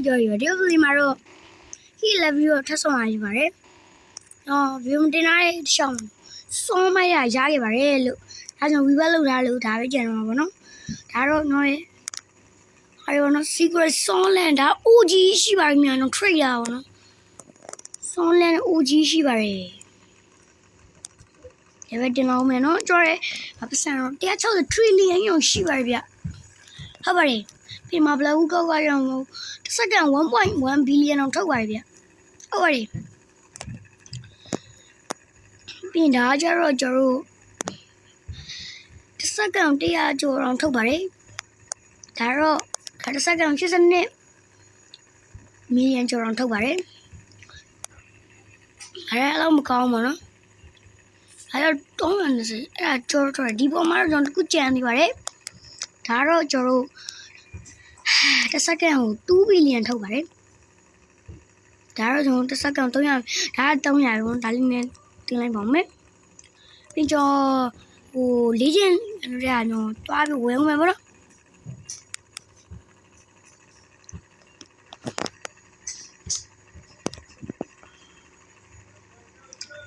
ကြော်ရဒီလိုမှာတော့ဟိလည်းပြီးတော့ထပ်ဆောင်ရပါတယ်ဗီဒီယိုတင်ထားတဲ့ရှောင်းစောမရခဲ့ပါတယ်လို့ဒါကြောင့်ဝီဘက်လောက်ထားလို့ဒါပဲကြံတော့မှာပေါ့နော်ဒါတော့နော်ရဲ့ဟာရောနော် secret Songland ဒါ OG ရှိပါပြီမြန်နော် trade ရပါနော် Songland OG ရှိပါတယ်ဒီပဲတင်အောင်မယ်နော်ကြော်ရဲပတ်စံတော့160 trillion ရောရှိပါတယ်ဗျဟုတ်ပါတယ်ပြင်မှာဘလောက်ကောက်ရအောင်တစ်စက္ကန့် 1.1 billion အောင်ထုတ်ပါတယ်ဗျဟုတ်ပါတယ်ပြင်ဒါကြတော့ကျွန်တော်တစ်စက္ကန့်100ကျော်အောင်ထုတ်ပါတယ်ဒါတော့တစ်စက္ကန့်82 million ကျော်အောင်ထုတ်ပါတယ်အဲ့ဒါတော့မကောင်းပါနော်အဲ့တော့320အဲ့ဒါကျော်တော့ဒီပေါ်မှာတော့ကျွန်တော်တခုကြံနေပါတယ်ဒါတော့ကျွန်တော်တစ်စက္ကန့်ကို2 billion ထုတ်ပါတယ်ဒါတော့ကျွန်တော်တစ်စက္ကန့်300ဒါက300ရောဒါလေးနဲ့တင်လိုက်ပါမယ်ပြီးတော့လေ့ကျင့်ရအောင်တွားပြီးဝယ်ဦးမယ်ဗောနော်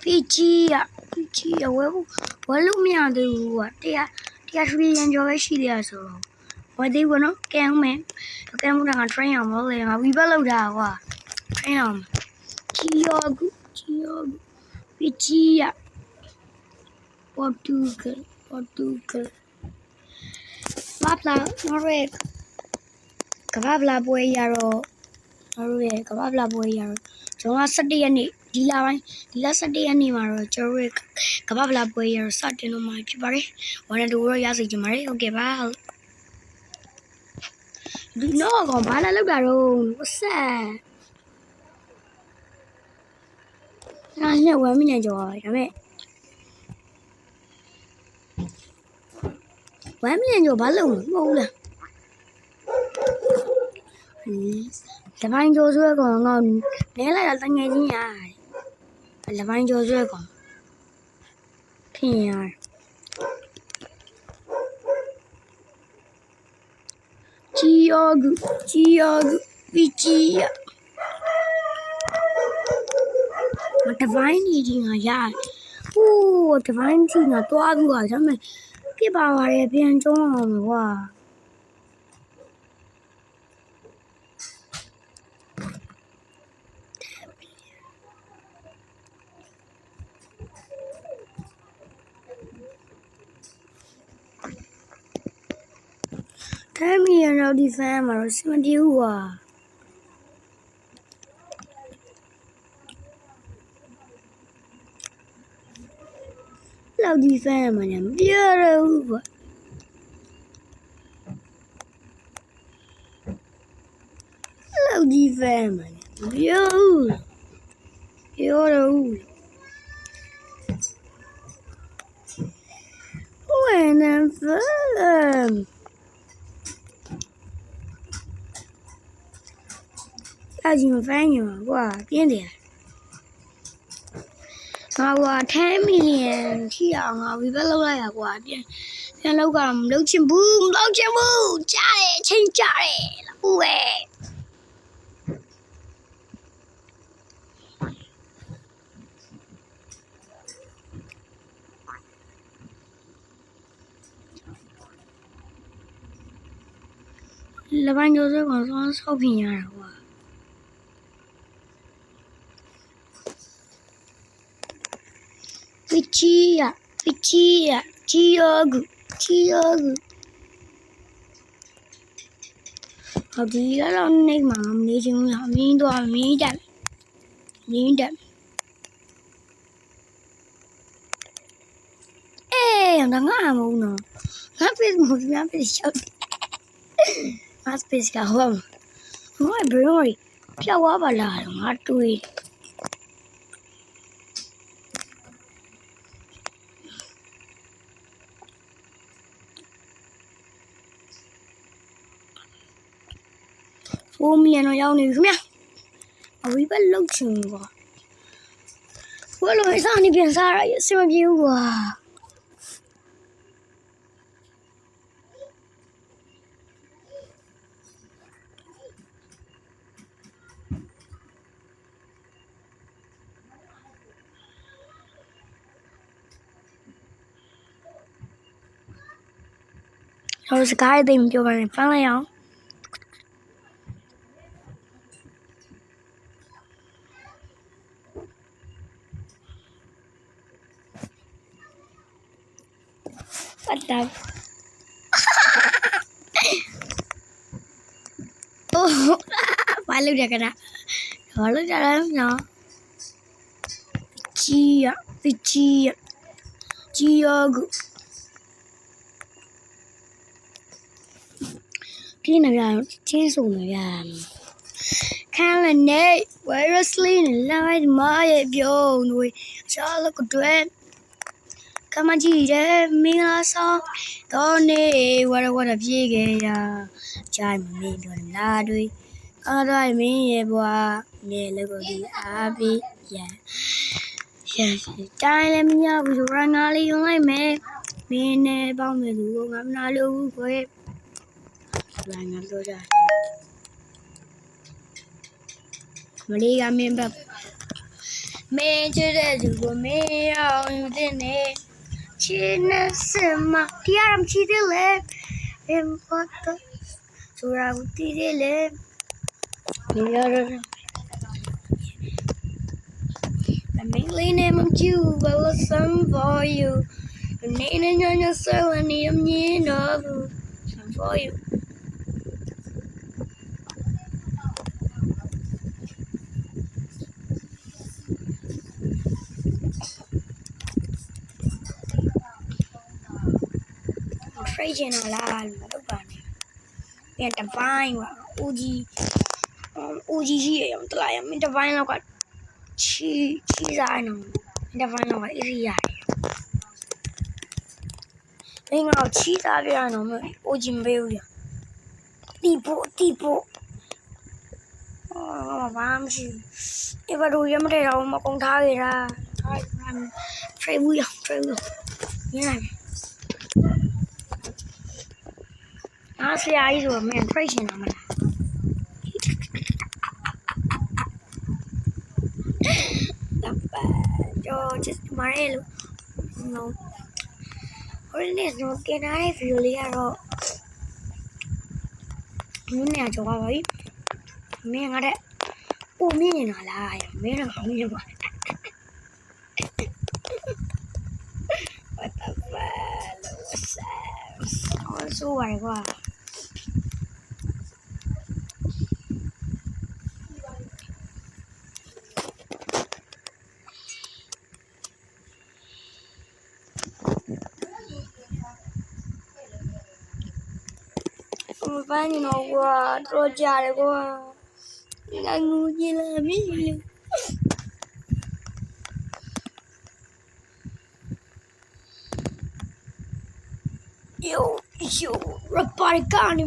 ပြီးကြီးရဝယ်လို့မရသေးဘူးကွာ100 trillion ကျော်ပဲရှိသေးရဆိုတော့ဝယ်သေးဘူးနော်ကဲအောင်မယ်ကဲမှုက train အောင်မလို့လေငါဝီဘက်လောက်တာကွာ train အောင်ကြီးရောပြီးကြီးရPortugal ဘာပလာနော်ရဲကဘာပလာပွဲရတော့နော်ရဲကဘာပလာပွဲရတော့ကျွန်တော်17ရက်နေ့ဒီလ17ရက်နေ့မှာတော့ကျွန်တော်ကဘာပလာပွဲရတော့စတင်တော့မှာဖြစ်ပါတယ်ဝန်တူတော့ရစီကြပါတယ်ဟုတ်ကဲ့ပါဒီတော့ကောင်ဘာလာလောက်တာတော့ဆက်အဲ့နဲ့1 minuteကျော်ဒါပေမဲ့1 million ကျော်ဘာလို့မဟုတ်လားလပိုင်းကျော်ဆွဲကောင်ငေါနဲလိုက်တာတငယ်ချင်းရလပိုင်းကျော်ဆွဲကောင်ခင်ရကြီးရောပြီးကြီးရမတပိုင်းနေကြီးငါရဟိုးတပိုင်းကြီးငါတွားပြီးပါဒါပေမဲ့ပြပါပါတယ်ပြန်ကျုံးအောင်ကွာ10 million လောက်ဒီဖန်မှာတော့စမပြေဘူးကွာလောက်ဒီဖန်မှာမပြေရဘူးကွာလောက်ဒီဖန်မှာမပြေဘူးပြောတော့when I'm firmအကြီးမဖမ်းညောကွာပြင်းတယ်ငါကွာ10 million ထိအောင်ငါဝီဘက်လောက်လိုက်ရကွာပြန်လောက်ကမလုပ်ချင်ဘူးကြားတယ်အချင်းကြားတယ်ဟုတ်ပဲလပိုင်းကျော်ဆွဲကောင်ဆောက်ပြင်ရတာကွာကြီးရောဟောဒီလောက်နေမှာမနေချင်ဘူးမင်းတော့မင်းတက်ဒါငါမဟုတ်နော်ငါ Facebook ရှောက်ငါ space ကဟောငါဘယ်လိုဖြောက်သွားပါလားငါတွေး4 million ရောက်နေပြီခင်ဗျာအဝိဘက်လောက်ချင်ကွာဘယ်လိုစနေပြန်စားရအဆင်မပြေဘူးကွာ Rồi sky tìm cho bạn phán lấy không? Bắt đầu. Phải lưu ra cái đó. Rồi lưu ra đó nhỏ. Chia, chia. Chia. Cái này là chế số này là khá là nè với wrestling là mới vô nuôi cho nó có chuyện các bạn chỉ để mình là sao đó nè what up gì cái trái mà mình được là đuôi ở đây mình qua nè là có đi abi trái là mình nhớ ví dụ ra ngã đi ngay mẹ mình nè bao mình đủ ngắm nào lưu của em là ngắm rồi ra mà đi ra miền Bắc mẹ chưa để được của mẹ như thế này chỉ là xem mà đi làm chi thế lên em có tới rồi ra đi thế lên bây giờ rồi mình lên em không chịu và là some for you nên nhớ sao là niềm nhớ nó some for you Trajan là các bạn này tập vai và Uji gì em tự lại em tập vai nào cả chi dài nào tập vai nào cái gì dài mình nào chi dài nào mà Uji bêu đi bộ mà bám gì em vào đuôi em đây đâu mà con thay ra thay vui như này nó sẽ ai rồi mình thay gì nào mà cho chết mà đây luôn nó hồi nãy nó cái này phiêu lia rồi muốn nè cho qua vậy mình ở đây mình nào là mình là không như vậy what the fuck số vậy quá phải như nó qua rồi trả lại qua anh ngu gì là biết gì yo raparikan yo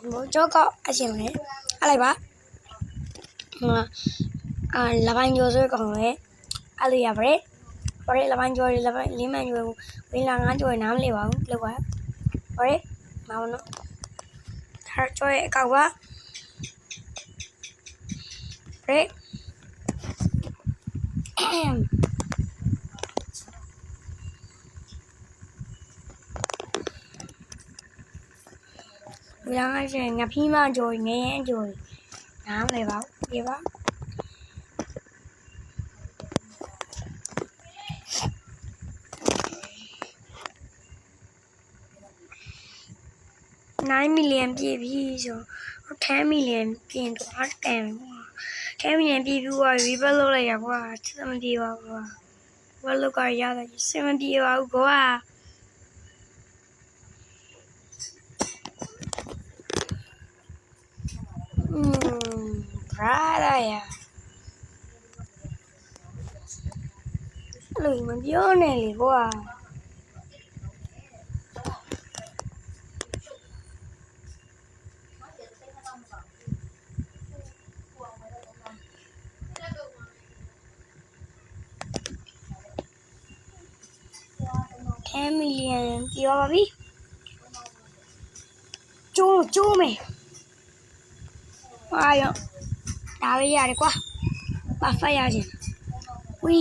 một chỗ có ai xem này ai ba là bao nhiêu rồi còn đấy ai là vậy vậy là bao nhiêu là bao nhiêu mình là ngắn rồi nám liều quá vậy màu nó thar chơi cao quá đấy mình đang chơi nhập hi mà rồi nghe rồi nám này báo đi báo $9 millionပြည့်ပြီဆို10 million ပြင်တော့တန်10 million ပြည့်ပြီးတော့ rebuild လုပ်လိုက်ရကွာစမပြေပါဘူးကွာဘာလို့ကရတာစမပြေပါဘူးကွာbrother ya လူမပြောနဲ့လေကွာ10 million ပြောပါပြီကျိုးမယ်အားရဒါပဲရတယ်ကွာဘာဖတ်ရခြင်းဝီ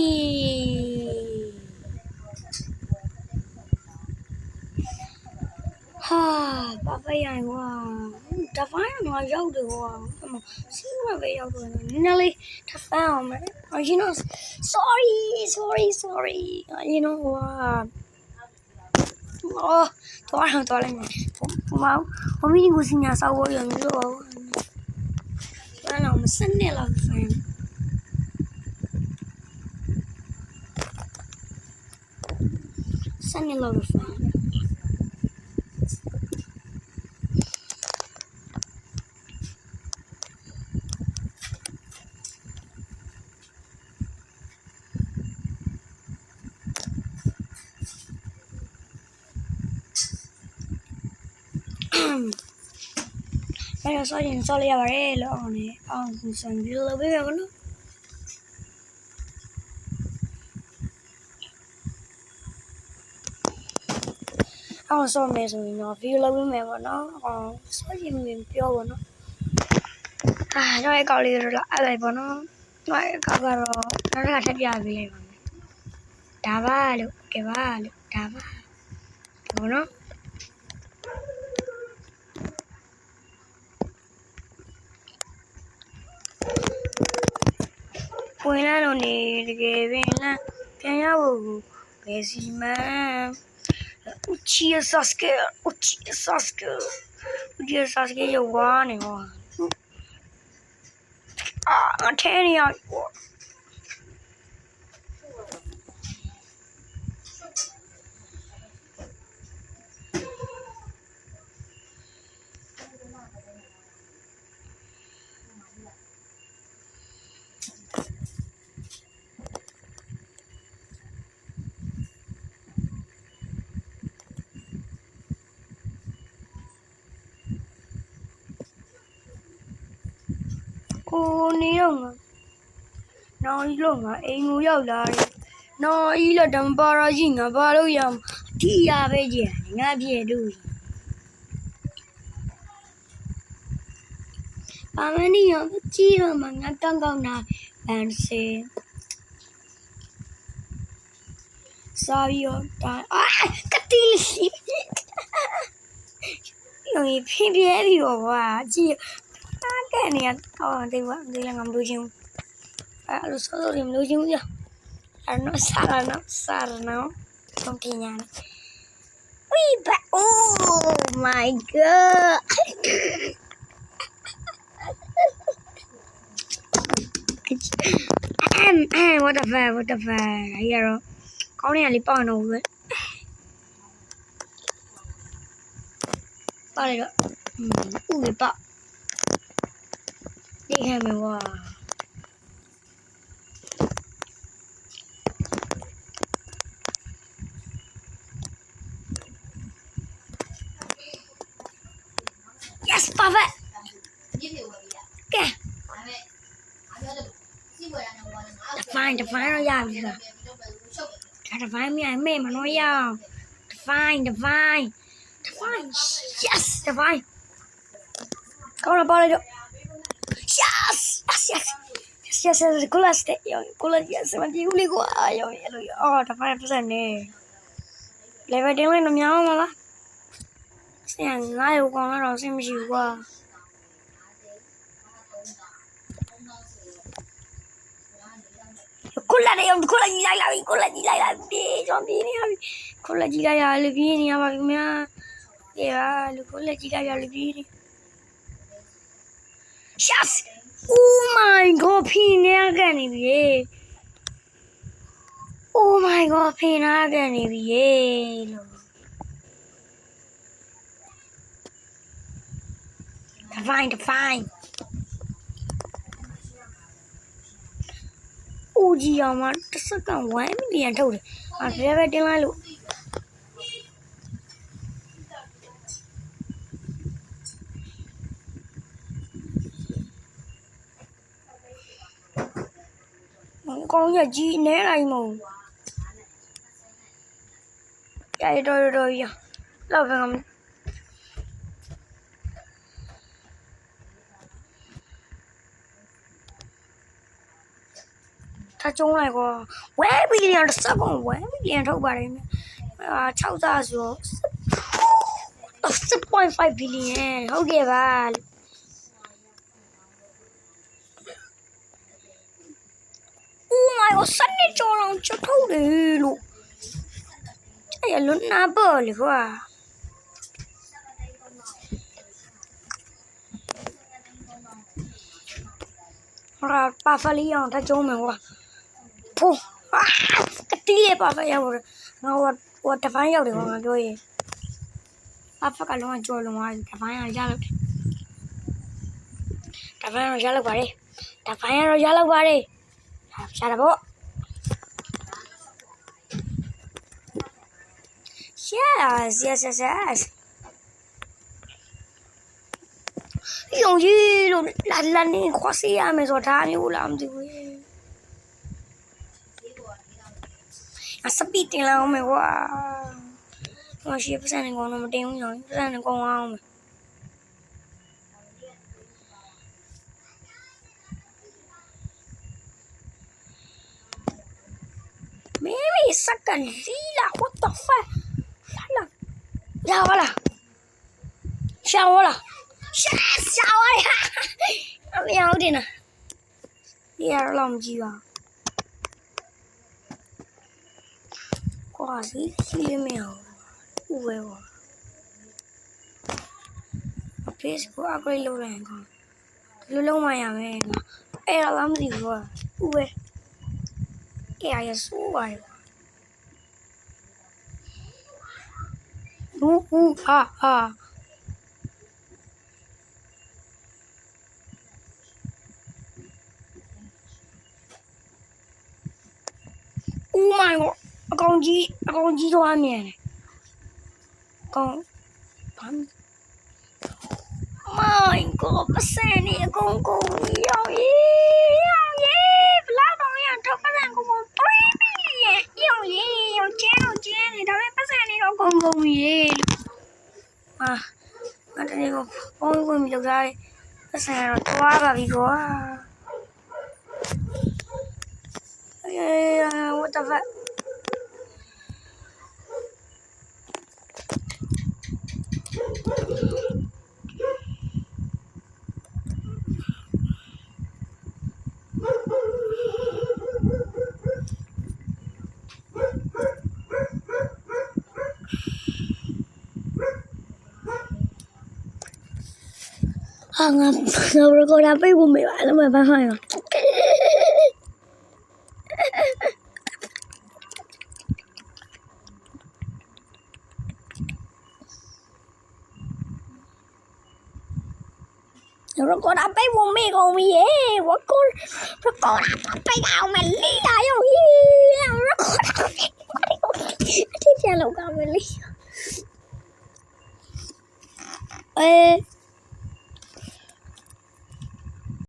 哈，巴菲呀，我这反正我要的我，怎么新的没要的呢？那里他烦我们，you know sorry，you know 我多少多了呢？我们一个新年烧我用的哦，完了我们生的了烦，生的了烦。အဲ့တော့စောရင်စောလိုက်ရပါတယ်လို့အောင်လေအောင်ဆန်ပြီးလုပ်ပေးမယ်ကောနော်အောင်စောမယ်ဆိုရင်တော့ဗီဒီယိုလုပ်ပေးမယ်ပေါ့နော်အောင်စောရင်မြင်ပြောပေါ့နော်တော့အကောက်လေးတော့အဲ့လိုက်ပေါ့နော်တော့အကောက်ကတော့နောက်တစ်ခါထပ်ပြပေးလိုက်ပါမယ်ဒါပါလို့ကဲပါလို့ဒါပါပေါ့နော်ဝင်လာတော့နေတကယ်ပင်လားပြန်ရဖို့ဘယ်စီမံУчи Саске я ванne Anteniaကိုနေတော့မှာနောက်ကြီးလို့ငါအိမ်ကိုရောက်လာတယ်နောက်ကြီးလို့တမပါရရှိငါဘာလို့ရအောင်ဒီရပဲကြည့်ငါပြည့်လို့ဘာမနေရကြည့်တော့မှငါကောင်းကောင်းနာဗန်စေစာရီရောတာကတိရှိရောပြင်းပြဲပြီးတော့ကွာကြည့်ကဲနေဒီလည်းငါမလို့ချင်းအဲ့လိုစောစောလေးမလို့ချင်းဘူးအဲ့တော့စားရနော်ဆုံးပြညာဝီဘာ oh my god what the fuck အဲ့ရတော့ကောင်းနေရလေးပေါက်တော့ဘူးပဲပါလေတော့ဥပဲပေါက်你看没哇？Yes, perfect. ကဲdefine တော့ရပြီလားဒါ define မြိုင်မေ့မလို့ရအောင် define yes define ကောင်းတော့ပါလိုက်တော့Yes, cola ste, cola yes, ma più li qua, da fare presente. Le vediamo non mi amo la. Sì, ngai con la rosa mi ci qua. Cola di lai la, cola di lai la, le vieni a mia. Cola di lai la, le vieni. Yes. Oh my god ဖိနေကနေပြီOh my god ဖိနေကနေပြီလို့ define ဦးကြီးအောင်မတစ်စက္ကန့်1 million ထုတ်တယ်ငါဘယ်ပဲတင်လိုက်လို့ကောင်းရကြီးနဲလိုက်မဟုတ်ရရတော့ရလောက်ပဲ他中来过1 million 的1 million ထုတ်ပါတယ်6သားဆို 1.5 billion ဟုတ်ကဲ့ပါOh my god စနေကျော်အောင်ချထုတ်တယ်လို့အဲ့ရလွန်နာပေါ်လေကွာဟာပါဖလီအောင်တကြုံးမယ်ကွာဖိုးကတိလေးပါဖရောက်တော့ငါဟိုတဖန်ရောက်တယ်ကွာငါပြောရင်ပါဖကလုံးကြော်လုံးသွားတဖန်ရရလို့တဖန်ရလောက်ပါလေတဖန်ရရလောက်ပါလေရှာတာပေါ့yes 用一路烂你花西啊没说他你乌啦唔知喂啊是必定啦我没话我是不是能讲那么定样不是能讲话没妹妹啥个哩啦 what the fuck 下我了吓我呀不要的呢你还是老母鸡吧挂谁里面有不会我别是我可以留人看留嘛呀没个哎呀老母鸡说不会哎呀说话哟哈Oh my god အကောင်ကြီးသွားမြင်တယ်အကောင်ဘာ My god ပစံနေအကောင်ရောက်ရေးဘလောက်တော့ရတော့ပစံကို3 billion ရောက်ကျင်းနေဒါပေမဲ့ပစံနေတော့ကုန်ရေးဟာငါတည်းကပုံဝင်ပြီးလောက်ထားတယ်ပစံတော့သွားပါပြီကွာwhat the fuck ငါဘယ်ကောတာပိတ်ဖို့မေးပါလားမဘာမှရောRecord apa yang bumi kau mi record apa kau meli ayo record apa dia lo kau meli